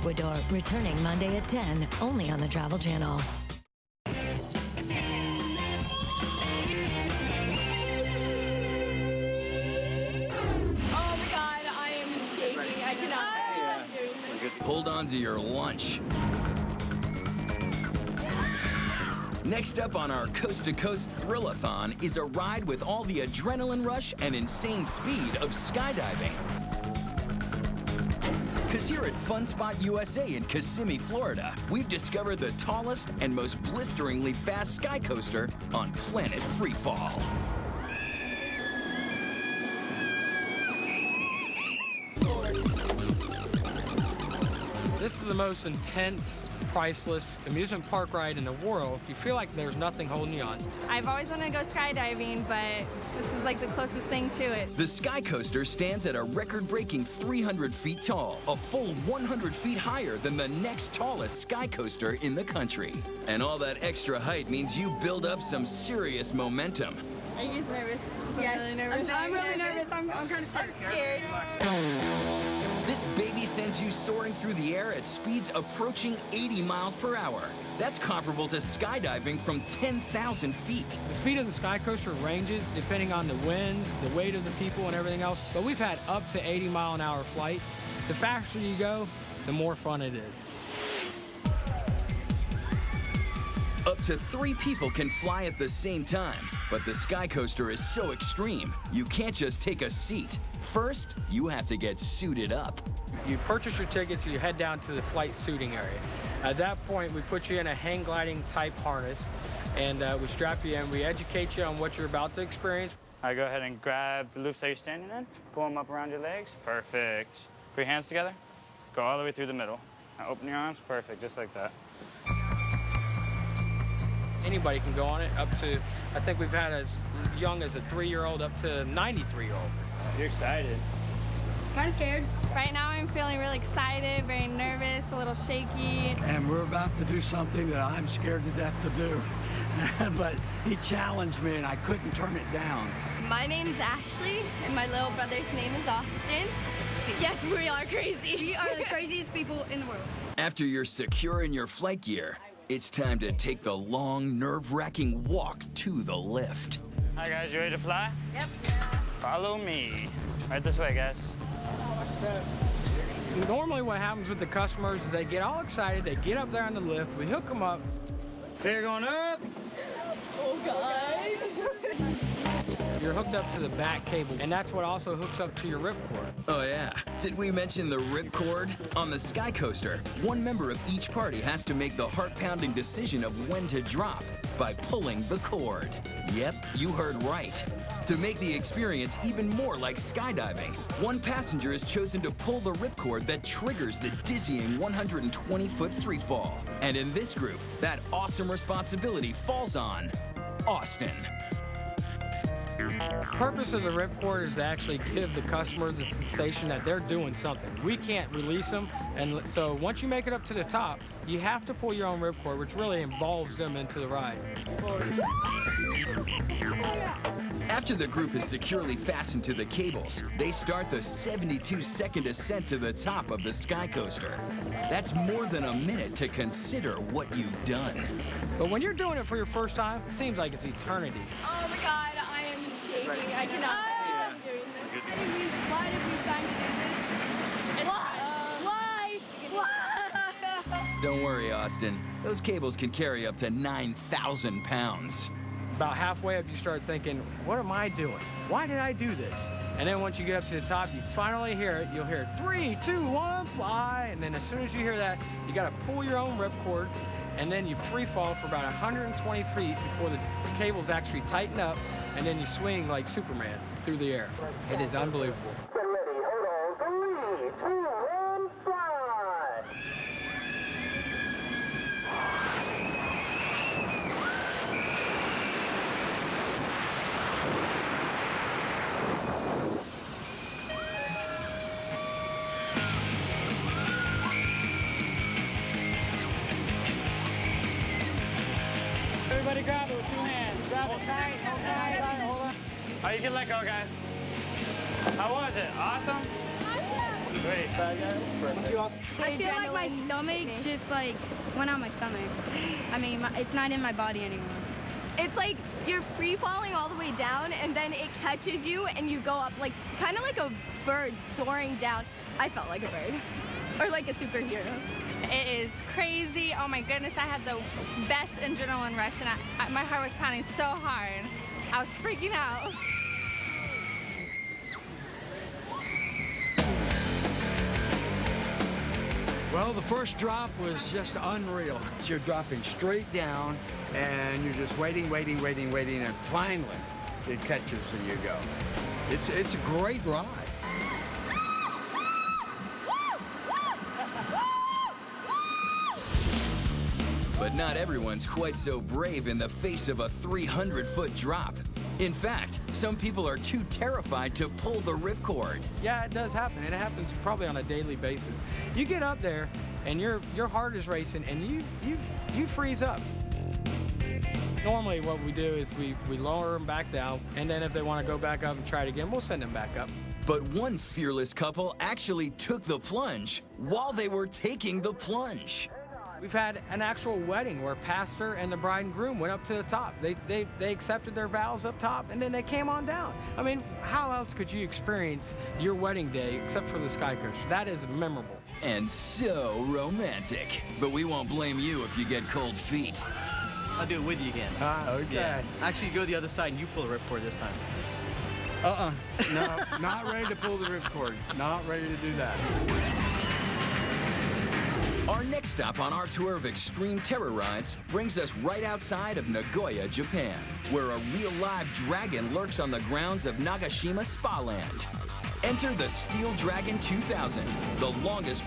Ecuador, returning Monday at 10, only on the Travel Channel. Hold on to your lunch. Next up on our coast-to-coast thrill-a-thon is a ride with all the adrenaline rush and insane speed of skydiving. Because here at Fun Spot USA in Kissimmee, Florida, we've discovered the tallest and most blisteringly fast sky coaster on planet Freefall. This is the most intense, priceless amusement park ride in the world. You feel like there's nothing holding you on. I've always wanted to go skydiving, but this is like the closest thing to it. The sky coaster stands at a record-breaking 300 feet tall, a full 100 feet higher than the next tallest sky coaster in the country. And all that extra height means you build up some serious momentum. Are you guys nervous? Yes, I'm really nervous. I'm really nervous. I'm kind of scared. This baby sends you soaring through the air at speeds approaching 80 miles per hour. That's comparable to skydiving from 10,000 feet. The speed of the sky coaster ranges depending on the winds, the weight of the people, and everything else, but we've had up to 80-mile-an-hour flights. The faster you go, the more fun it is. Up to 3 people can fly at the same time, but the sky coaster is so extreme, you can't just take a seat. First, you have to get suited up. You purchase your tickets, you head down to the flight suiting area. At that point, we put you in a hang gliding type harness, and we strap you in. We educate you on what you're about to experience. All right, go ahead and grab the loops that you're standing in, pull them up around your legs. Perfect. Put your hands together, go all the way through the middle. Now open your arms, perfect, just like that. Anybody can go on it, up to, I think we've had as young as a 3-year-old up to a 93-year-old. You're excited. Kind of scared. Right now I'm feeling really excited, very nervous, a little shaky. And we're about to do something that I'm scared to death to do. But he challenged me and I couldn't turn it down. My name's Ashley, and my little brother's name is Austin. Yes, we are crazy. We are the craziest people in the world. After you're secure in your flight gear, it's time to take the long, nerve-wracking walk to the lift. All right, guys, you ready to fly? Yep. Follow me. Right this way, guys. Normally what happens with the customers is they get all excited, they get up there on the lift, we hook them up. So you're going up. Oh, God. You're hooked up to the back cable, and that's what also hooks up to your ripcord. Oh yeah, did we mention the ripcord? On the sky coaster, one member of each party has to make the heart-pounding decision of when to drop by pulling the cord. Yep, you heard right. To make the experience even more like skydiving, one passenger is chosen to pull the ripcord that triggers the dizzying 120-foot freefall. And in this group, that awesome responsibility falls on Austin. The purpose of the ripcord is to actually give the customer the sensation that they're doing something. We can't release them, and so once you make it up to the top, you have to pull your own ripcord, which really involves them into the ride. After the group is securely fastened to the cables, they start the 72-second ascent to the top of the sky coaster. That's more than a minute to consider what you've done. But when you're doing it for your first time, it seems like it's eternity. Oh, my God. I am shaking. I cannot believe I'm doing this. Why did we sign to do this? Why? Why? Don't worry, Austin. Those cables can carry up to 9,000 pounds. About halfway up, you start thinking, what am I doing? Why did I do this? And then once you get up to the top, you finally hear it. You'll hear 3, 2, 1, fly. And then as soon as you hear that, you got to pull your own ripcord, and then you free fall for about 120 feet before the cables actually tighten up, and then you swing like Superman through the air. It is unbelievable. Get ready, hold on, 3, 2, 1, fly! Everybody grab it with 2 hands. Grab it tight, hold tight, hold on. All right, you can let go, guys. How was it? Awesome? Awesome. Great. I feel like my stomach just like went out my stomach. I mean, it's not in my body anymore. It's like you're free falling all the way down and then it catches you and you go up like kind of like a bird soaring down. I felt like a bird or like a superhero. It is crazy. Oh my goodness, I had the best adrenaline rush and my heart was pounding so hard. I was freaking out. Well, the first drop was just unreal. You're dropping straight down, and you're just waiting, and finally it catches and you go. It's a great ride. But not everyone's quite so brave in the face of a 300-foot drop. In fact, some people are too terrified to pull the ripcord. Yeah, it does happen. It happens probably on a daily basis. You get up there and your heart is racing and you freeze up. Normally what we do is we lower them back down, and then if they want to go back up and try it again, we'll send them back up. But one fearless couple actually took the plunge while they were taking the plunge. We've had an actual wedding where pastor and the bride and groom went up to the top. They accepted their vows up top, and then they came on down. I mean, how else could you experience your wedding day except for the Sky Coaster? That is memorable. And so romantic. But we won't blame you if you get cold feet. I'll do it with you again. Okay. Yeah. Actually, you go the other side and you pull the ripcord this time. No, not ready to pull the ripcord. Not ready to do that. Our next stop on our tour of extreme terror rides brings us right outside of Nagoya, Japan, where a real live dragon lurks on the grounds of Nagashima Spa Land. Enter the Steel Dragon 2000, the longest